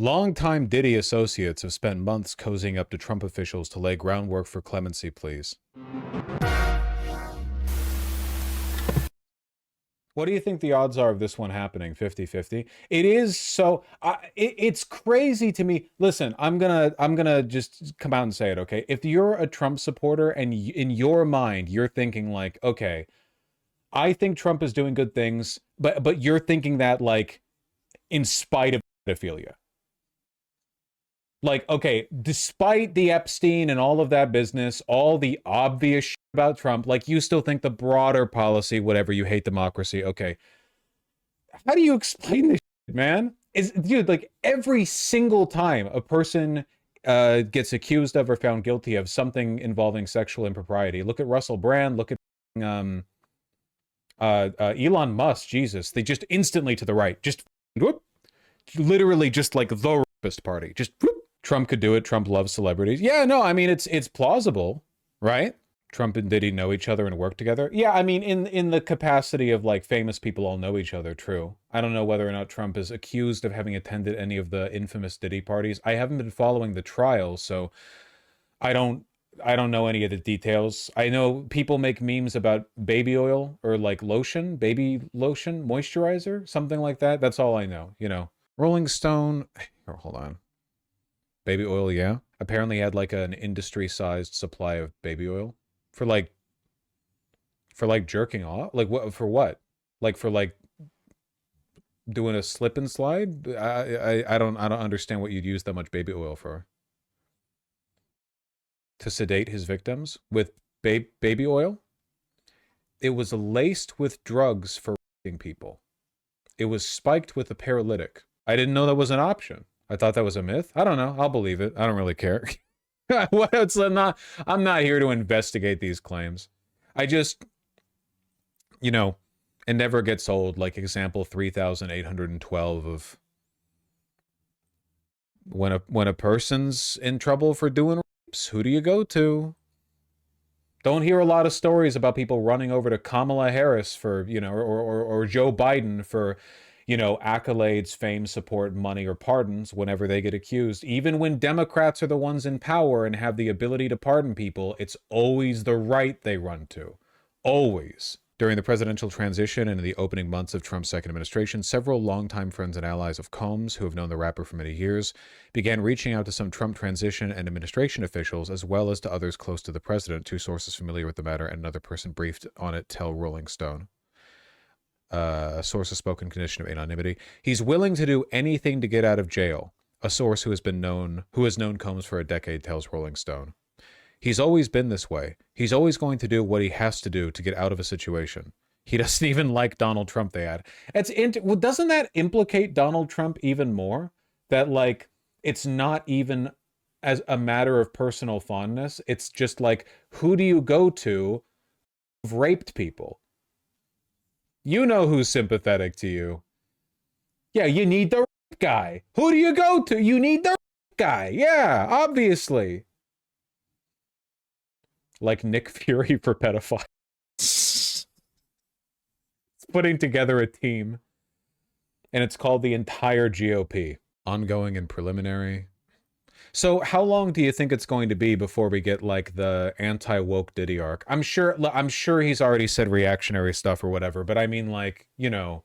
Longtime Diddy associates have spent months cozying up to Trump officials to lay groundwork for clemency pleas. What do you think the odds are of this one happening? 50-50? It is so it's crazy to me. Listen, I'm gonna just come out and say it, okay? If you're a Trump supporter and in your mind you're thinking like, okay, I think Trump is doing good things, but you're thinking that like in spite of pedophilia. Like, okay, despite the Epstein and all of that business, all the obvious shit about Trump, like you still think the broader policy, whatever, you hate democracy. Okay. How do you explain this shit, man? Dude, like every single time a person gets accused of or found guilty of something involving sexual impropriety, look at Russell Brand, look at Elon Musk, Jesus, they just instantly to the right, just whoop, literally just like the rapist party, just whoop. Trump could do it. Trump loves celebrities. Yeah, no, I mean, it's plausible, right? Trump and Diddy know each other and work together. Yeah, I mean, in the capacity of like famous people all know each other, true. I don't know whether or not Trump is accused of having attended any of the infamous Diddy parties. I haven't been following the trial, so I don't know any of the details. I know people make memes about baby oil or like lotion, baby lotion, moisturizer, something like that. That's all I know, you know. Rolling Stone, oh, hold on. Baby oil, yeah. Apparently had like an industry-sized supply of baby oil for like jerking off. Like what for what? Like for like doing a slip and slide? I don't understand what you'd use that much baby oil for. To sedate his victims with baby oil? It was laced with drugs for people. It was spiked with a paralytic. I didn't know that was an option. I thought that was a myth. I don't know. I'll believe it. I don't really care. What else? I'm not here to investigate these claims. I just, you know, it never gets old. Like example 3,812 of when a person's in trouble for doing rapes, who do you go to? Don't hear a lot of stories about people running over to Kamala Harris for, you know, or Joe Biden for, you know, accolades, fame, support, money, or pardons whenever they get accused. Even when Democrats are the ones in power and have the ability to pardon people, it's always the right they run to. Always. During the presidential transition and in the opening months of Trump's second administration, several longtime friends and allies of Combs, who have known the rapper for many years, began reaching out to some Trump transition and administration officials, as well as to others close to the president. Two sources familiar with the matter and another person briefed on it tell Rolling Stone. A source has spoken condition of anonymity. He's willing to do anything to get out of jail. A source who has known Combs for a decade tells Rolling Stone. He's always been this way. He's always going to do what he has to do to get out of a situation. He doesn't even like Donald Trump, they add. Well, doesn't that implicate Donald Trump even more? That, like, it's not even as a matter of personal fondness. It's just like, who do you go to who've raped people? You know who's sympathetic to you. Yeah, you need the rape guy. Who do you go to? You need the rape guy. Yeah, obviously. Like Nick Fury for pedophiles. It's putting together a team. And it's called the entire GOP. Ongoing and preliminary. So how long do you think it's going to be before we get like the anti-woke Diddy arc? I'm sure he's already said reactionary stuff or whatever, but I mean, like, you know,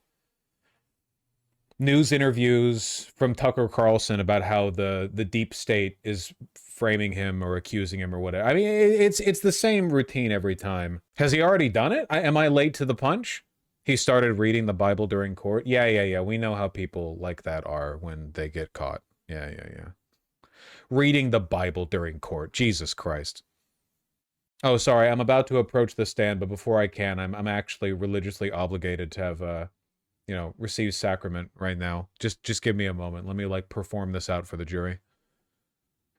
news interviews from Tucker Carlson about how the deep state is framing him or accusing him or whatever. I mean, it's the same routine every time. Has he already done it? Am I late to the punch? He started reading the Bible during court. Yeah. We know how people like that are when they get caught. Yeah. Reading the Bible during court. Jesus Christ. Oh, sorry. I'm about to approach the stand, but before I can, I'm actually religiously obligated to have, you know, receive sacrament right now. Just give me a moment. Let me, like, perform this out for the jury.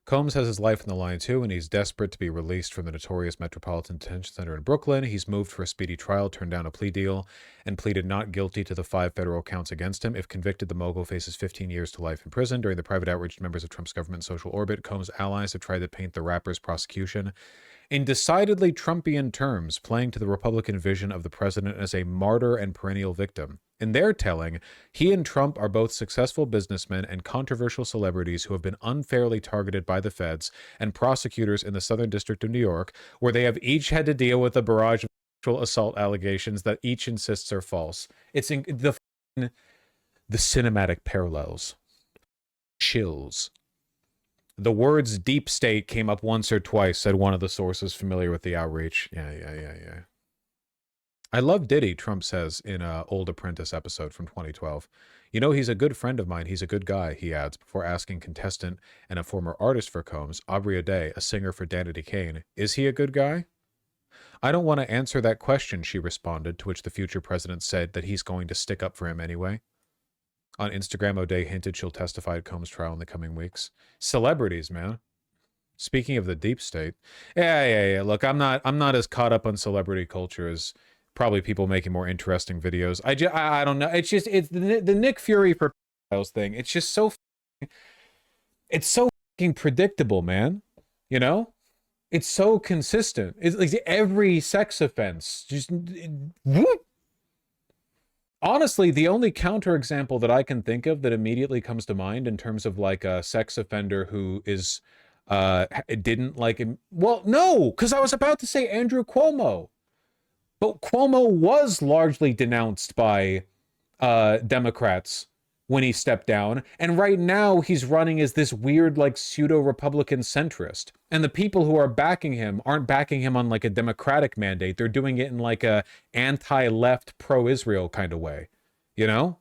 Combs has his life in the line too, and he's desperate to be released from the notorious Metropolitan Detention Center in Brooklyn. He's moved for a speedy trial, turned down a plea deal, and pleaded not guilty to the 5 federal counts against him. If convicted, the mogul faces 15 years to life in prison. During the private outreach to members of Trump's government and social orbit, Combs' allies have tried to paint the rapper's prosecution in decidedly Trumpian terms, playing to the Republican vision of the president as a martyr and perennial victim. In their telling, he and Trump are both successful businessmen and controversial celebrities who have been unfairly targeted by the feds and prosecutors in the Southern District of New York, where they have each had to deal with a barrage of sexual assault allegations that each insists are false. It's in the cinematic parallels. Chills. The words deep state came up once or twice, said one of the sources familiar with the outreach. Yeah. I love Diddy, Trump says in a Old Apprentice episode from 2012. You know, he's a good friend of mine. He's a good guy, he adds, before asking contestant and a former artist for Combs, Aubrey O'Day, a singer for Danity Kane, is he a good guy? I don't want to answer that question, she responded, to which the future president said that he's going to stick up for him anyway. On Instagram, O'Day hinted she'll testify at Combs' trial in the coming weeks. Celebrities, man. Speaking of the deep state. Yeah. Look, I'm not as caught up on celebrity culture as probably people making more interesting videos. I don't know. It's the Nick Fury for pedophiles thing. It's just so it's so fucking predictable, man. You know? It's so consistent. It's like every sex offense just whoop. Honestly, the only counterexample that I can think of that immediately comes to mind in terms of like a sex offender who is didn't like him. Well, no, because I was about to say Andrew Cuomo. But Cuomo was largely denounced by Democrats when he stepped down. And right now he's running as this weird, like, pseudo-Republican centrist. And the people who are backing him aren't backing him on, like, a Democratic mandate. They're doing it in, like, a anti-left, pro-Israel kind of way. You know?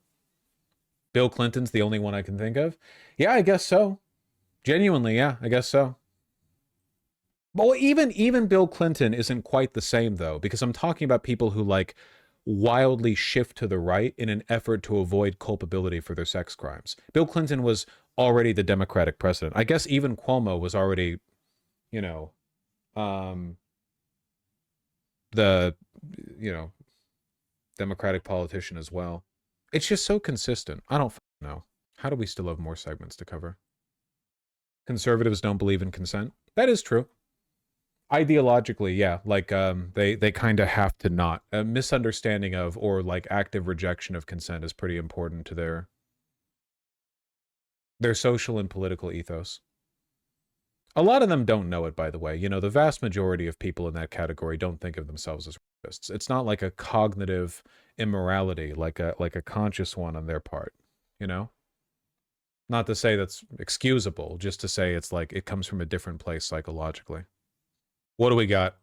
Bill Clinton's the only one I can think of. Yeah, I guess so. Genuinely, yeah, I guess so. Well, even Bill Clinton isn't quite the same, though, because I'm talking about people who, like, wildly shift to the right in an effort to avoid culpability for their sex crimes. Bill Clinton was already the Democratic president. I guess even Cuomo was already, you know, the, you know, Democratic politician as well. It's just so consistent. I don't know. How do we still have more segments to cover? Conservatives don't believe in consent. That is true. Ideologically, yeah, like they kind of have to not. A misunderstanding of or like active rejection of consent is pretty important to their social and political ethos. A lot of them don't know it, by the way. You know, the vast majority of people in that category don't think of themselves as rapists. It's not like a cognitive immorality, like a conscious one on their part, you know? Not to say that's excusable, just to say it's like it comes from a different place psychologically. What do we got?